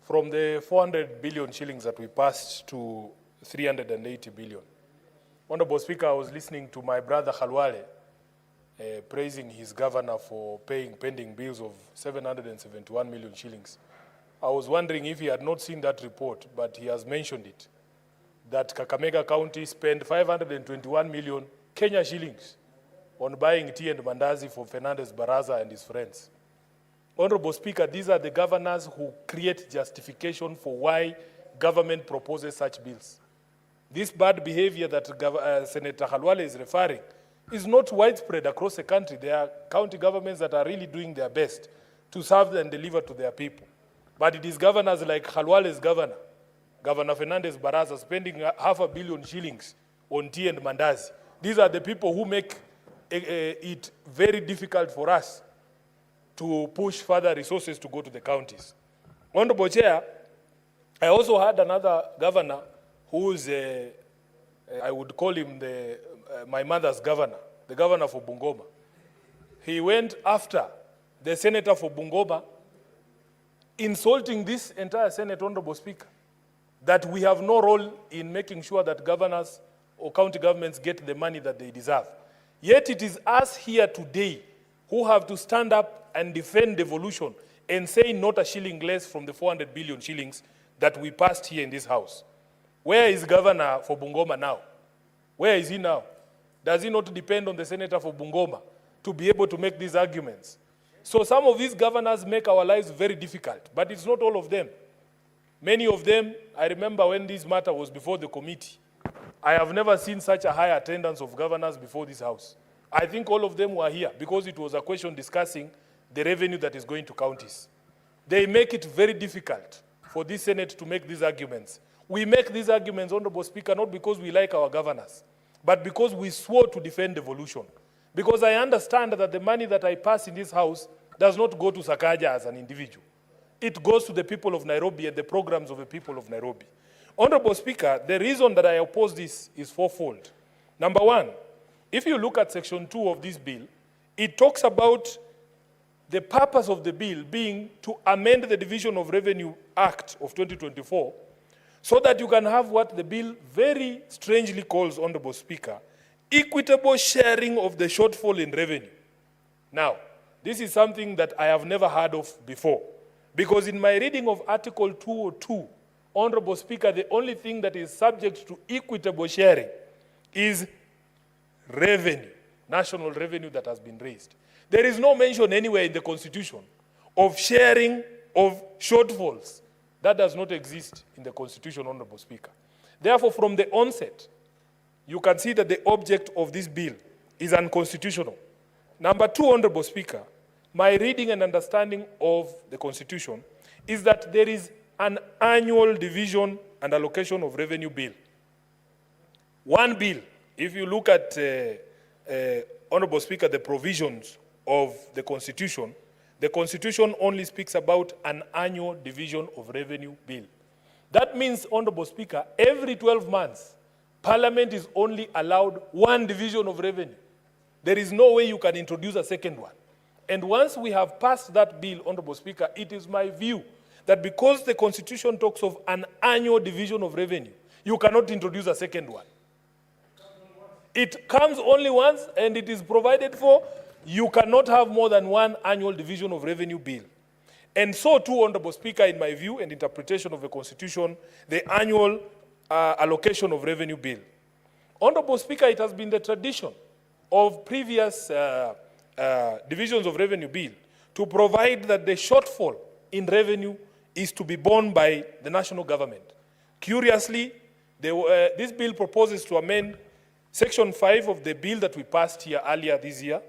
from the 400 billion shillings that we passed to 380 billion. Honorable Speaker, I was listening to my brother Khalwale praising his governor for paying pending bills of 771 million shillings. I was wondering if he had not seen that report, but he has mentioned it, that Kakamega County spent 521 million Kenya shillings on buying tea and mandazi for Fernandez Baraza and his friends. Honorable Speaker, these are the governors who create justification for why government proposes such bills. This bad behavior that Senator Khalwale is referring is not widespread across the country. There are county governments that are really doing their best to serve and deliver to their people. But it is governors like Khalwale's governor, Governor Fernandez Baraza, spending 500 million shillings on tea and mandazi. These are the people who make it very difficult for us to push further resources to go to the counties. Honorable Chair, I also had another governor who's, I would call him my mother's governor, the governor for Bungoma. He went after the senator for Bungoma, insulting this entire Senate, Honorable Speaker, that we have no role in making sure that governors or county governments get the money that they deserve. Yet it is us here today who have to stand up and defend devolution and say not a shilling less from the 400 billion shillings that we passed here in this house. Where is Governor for Bungoma now? Where is he now? Does he not depend on the senator for Bungoma to be able to make these arguments? So some of these governors make our lives very difficult, but it's not all of them. Many of them, I remember when this matter was before the committee, I have never seen such a high attendance of governors before this house. I think all of them were here because it was a question discussing the revenue that is going to counties. They make it very difficult for this Senate to make these arguments. We make these arguments, Honorable Speaker, not because we like our governors, but because we swore to defend devolution. Because I understand that the money that I pass in this house does not go to Sakaja as an individual. It goes to the people of Nairobi and the programs of the people of Nairobi. Honorable Speaker, the reason that I oppose this is fourfold. Number one, if you look at Section 2 of this bill, it talks about the purpose of the bill being to amend the Division of Revenue Act of 2024 so that you can have what the bill very strangely calls, Honorable Speaker, equitable sharing of the shortfall in revenue. Now, this is something that I have never heard of before, because in my reading of Article 202, Honorable Speaker, the only thing that is subject to equitable sharing is revenue, national revenue that has been raised. There is no mention anywhere in the Constitution of sharing of shortfalls. That does not exist in the Constitution, Honorable Speaker. Therefore, from the onset, you can see that the object of this bill is unconstitutional. Number two, Honorable Speaker, my reading and understanding of the Constitution is that there is an annual division and allocation of revenue bill. One bill, if you look at, Honorable Speaker, the provisions of the Constitution only speaks about an annual division of revenue bill. That means, Honorable Speaker, every 12 months, Parliament is only allowed one division of revenue. There is no way you can introduce a second one. And once we have passed that bill, Honorable Speaker, it is my view that because the Constitution talks of an annual division of revenue, you cannot introduce a second one. It comes only once and it is provided for. You cannot have more than one annual division of revenue bill. And so too, Honorable Speaker, in my view and interpretation of the Constitution, the annual allocation of revenue bill. Honorable Speaker, it has been the tradition of previous divisions of revenue bill to provide that the shortfall in revenue is to be borne by the national government. Curiously, this bill proposes to amend Section 5 of the bill that we passed here earlier this year,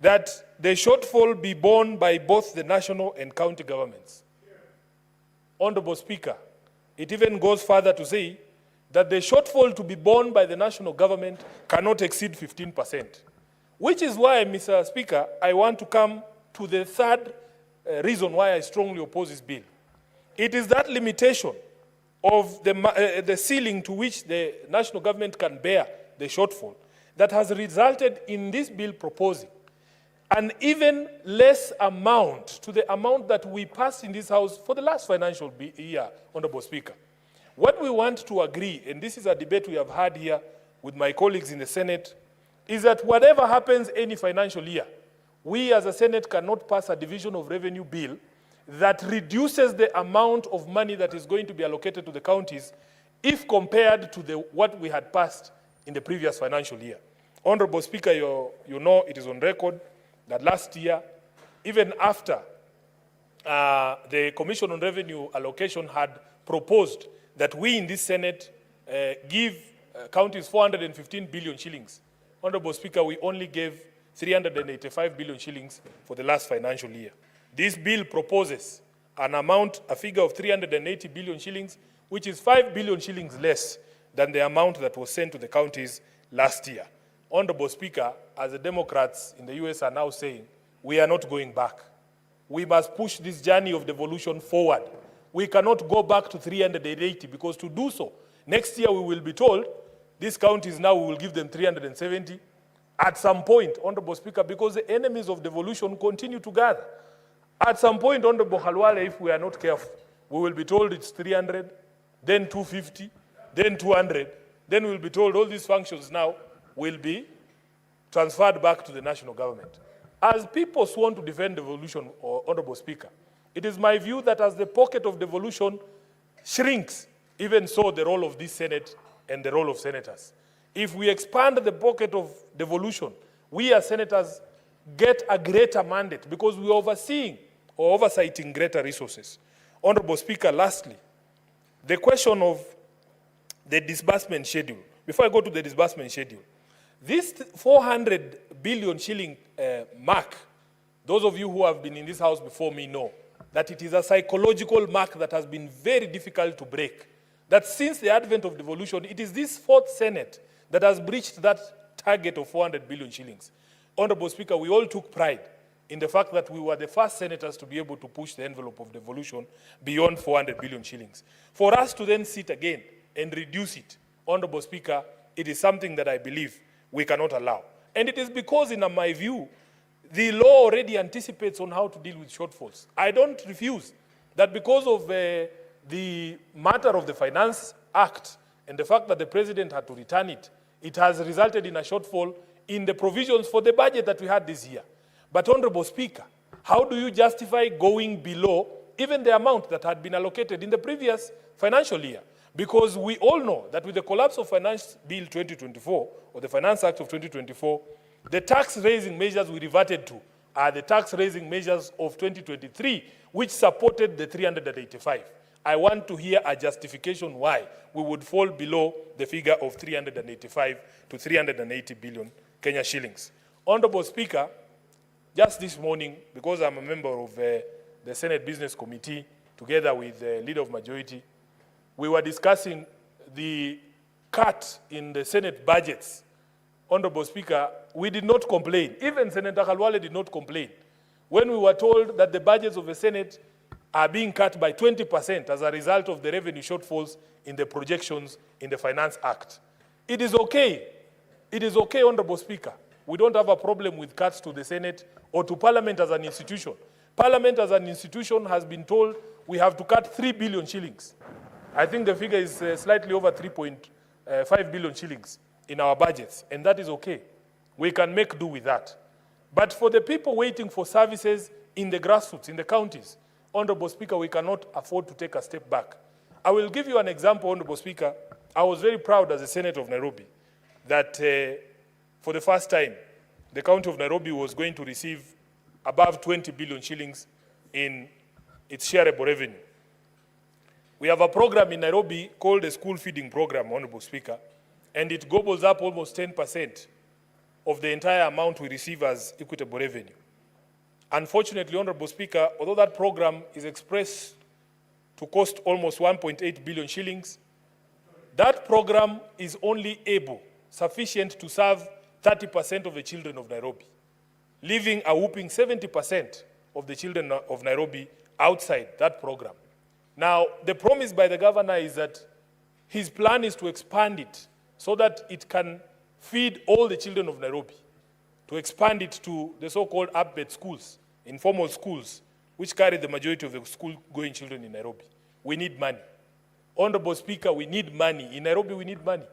that the shortfall be borne by both the national and county governments. Honorable Speaker, it even goes further to say that the shortfall to be borne by the national government cannot exceed 15%. Which is why, Mr. Speaker, I want to come to the third reason why I strongly oppose this bill. It is that limitation of the ceiling to which the national government can bear the shortfall that has resulted in this bill proposing an even less amount to the amount that we passed in this House for the last financial year, Honorable Speaker. What we want to agree, and this is a debate we have had here with my colleagues in the Senate, is that whatever happens any financial year, we as a Senate cannot pass a division of revenue bill that reduces the amount of money that is going to be allocated to the counties if compared to what we had passed in the previous financial year. Honorable Speaker, you know it is on record that last year, even after the Commission on Revenue Allocation had proposed that we in this Senate give counties 415 billion shillings. Honorable Speaker, we only gave 385 billion shillings for the last financial year. This bill proposes a figure of 380 billion shillings, which is 5 billion shillings less than the amount that was sent to the counties last year. Honorable Speaker, as the Democrats in the US are now saying, we are not going back. We must push this journey of devolution forward. We cannot go back to 380 because to do so, next year we will be told, these counties now we will give them 370 at some point, Honorable Speaker, because the enemies of devolution continue to gather. At some point, Honorable Khalwale, if we are not careful, we will be told it's 300, then 250, then 200, then we'll be told all these functions now will be transferred back to the national government. As people sworn to defend devolution, Honorable Speaker, it is my view that as the pocket of devolution shrinks, even so the role of this Senate and the role of senators. If we expand the pocket of devolution, we as senators get a greater mandate because we are overseeing or oversighting greater resources. Honorable Speaker, lastly, the question of the disbursement schedule. Before I go to the disbursement schedule, this 400 billion shilling mark, those of you who have been in this House before me know that it is a psychological mark that has been very difficult to break. That since the advent of devolution, it is this fourth Senate that has breached that target of 400 billion shillings. Honorable Speaker, we all took pride in the fact that we were the first senators to be able to push the envelope of devolution beyond 400 billion shillings. For us to then sit again and reduce it, Honorable Speaker, it is something that I believe we cannot allow. And it is because, in my view, the law already anticipates on how to deal with shortfalls. I don't refuse that because of the matter of the Finance Act and the fact that the President had to return it, it has resulted in a shortfall in the provisions for the budget that we had this year. But Honorable Speaker, how do you justify going below even the amount that had been allocated in the previous financial year? Because we all know that with the collapse of Finance Bill 2024, or the Finance Act of 2024, the tax-raising measures we reverted to are the tax-raising measures of 2023, which supported the 385. I want to hear a justification why we would fall below the figure of 385 to 380 billion Kenya shillings. Honorable Speaker, just this morning, because I'm a member of the Senate Business Committee, together with the Leader of Majority, we were discussing the cut in the Senate budgets. Honorable Speaker, we did not complain. Even Senator Khalwale did not complain. When we were told that the budgets of the Senate are being cut by 20% as a result of the revenue shortfalls in the projections in the Finance Act. It is okay. It is okay, Honorable Speaker. We don't have a problem with cuts to the Senate or to Parliament as an institution. Parliament as an institution has been told we have to cut 3 billion shillings. I think the figure is slightly over 3.5 billion shillings in our budgets, and that is okay. We can make do with that. But for the people waiting for services in the grassroots, in the counties, Honorable Speaker, we cannot afford to take a step back. I will give you an example, Honorable Speaker. I was very proud as a Senator of Nairobi that for the first time, the County of Nairobi was going to receive above 20 billion shillings in its shareable revenue. We have a program in Nairobi called the School Feeding Program, Honorable Speaker, and it gobbles up almost 10% of the entire amount we receive as equitable revenue. Unfortunately, Honorable Speaker, although that program is expressed to cost almost 1.8 billion shillings, that program is only sufficient to serve 30% of the children of Nairobi, leaving a whopping 70% of the children of Nairobi outside that program. Now, the promise by the governor is that his plan is to expand it so that it can feed all the children of Nairobi. to expand it to the so-called ABET schools, informal schools, which carry the majority of the school-going children in Nairobi. We need money. Honorable Speaker, we need money. In Nairobi, we need money.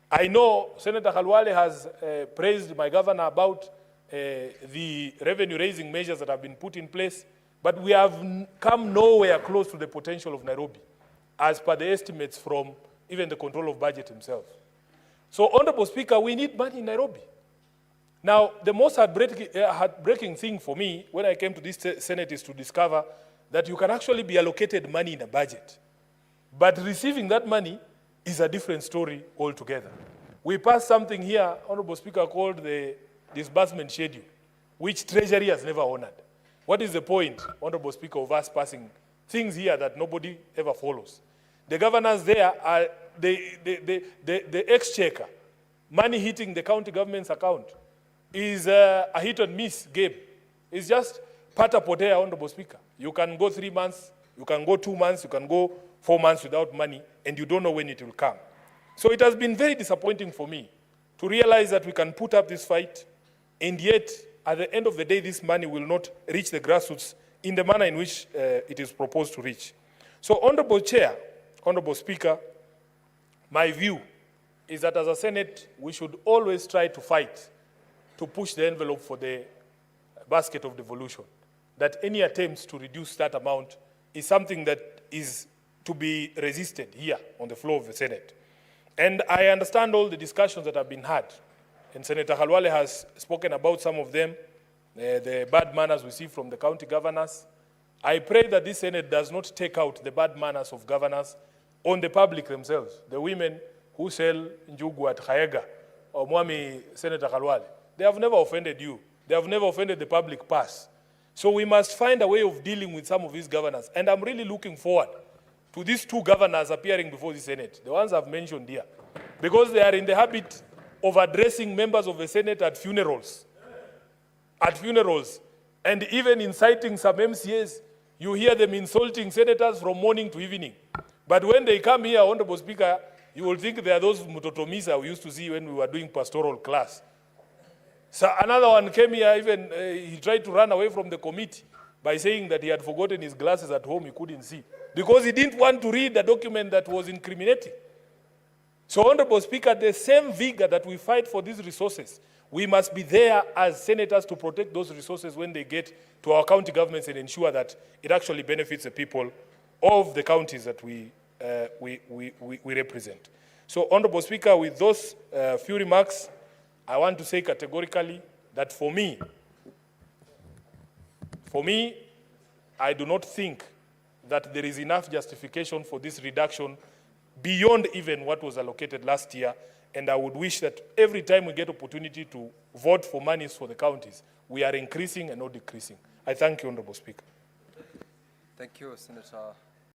I know Senator Khalwale has praised my governor about the revenue-raising measures that have been put in place, but we have come nowhere close to the potential of Nairobi, as per the estimates from even the control of budget himself. So, Honorable Speaker, we need money in Nairobi. Now, the most heartbreaking thing for me when I came to this Senate is to discover that you can actually be allocated money in a budget, but receiving that money is a different story altogether. We passed something here, Honorable Speaker, called the disbursement schedule, which Treasury has never honored. What is the point, Honorable Speaker, of us passing things here that nobody ever follows? The governors there are the exchequer, money hitting the county government's account is a hit and miss game. It's just pata potea, Honorable Speaker. You can go 3 months, you can go 2 months, you can go 4 months without money, and you don't know when it will come. So it has been very disappointing for me to realize that we can put up this fight, and yet, at the end of the day, this money will not reach the grassroots in the manner in which it is proposed to reach. So, Honorable Chair, Honorable Speaker, my view is that as a Senate, we should always try to fight to push the envelope for the basket of devolution. That any attempts to reduce that amount is something that is to be resisted here on the floor of the Senate. And I understand all the discussions that have been had. And Senator Khalwale has spoken about some of them, the bad manners we see from the county governors. I pray that this Senate does not take out the bad manners of governors on the public themselves, the women who sell njugu at Khaega, or Mwami Senator Khalwale. They have never offended you. They have never offended the public purse. So we must find a way of dealing with some of these governors. And I'm really looking forward to these 2 governors appearing before the Senate, the ones I've mentioned here, because they are in the habit of addressing members of the Senate at funerals. At funerals. And even inciting some MCAs, you hear them insulting senators from morning to evening. But when they come here, Honorable Speaker, you will think they are those mutotomisa we used to see when we were doing pastoral class. So another one came here, even he tried to run away from the committee by saying that he had forgotten his glasses at home, he couldn't see, because he didn't want to read the document that was incriminating. So, Honorable Speaker, the same vigor that we fight for these resources, we must be there as senators to protect those resources when they get to our county governments and ensure that it actually benefits the people of the counties that we represent. So, Honorable Speaker, with those few remarks, I want to say categorically that for me, I do not think that there is enough justification for this reduction beyond even what was allocated last year. And I would wish that every time we get opportunity to vote for monies for the counties, we are increasing and not decreasing. I thank you, Honorable Speaker. Thank you, Senator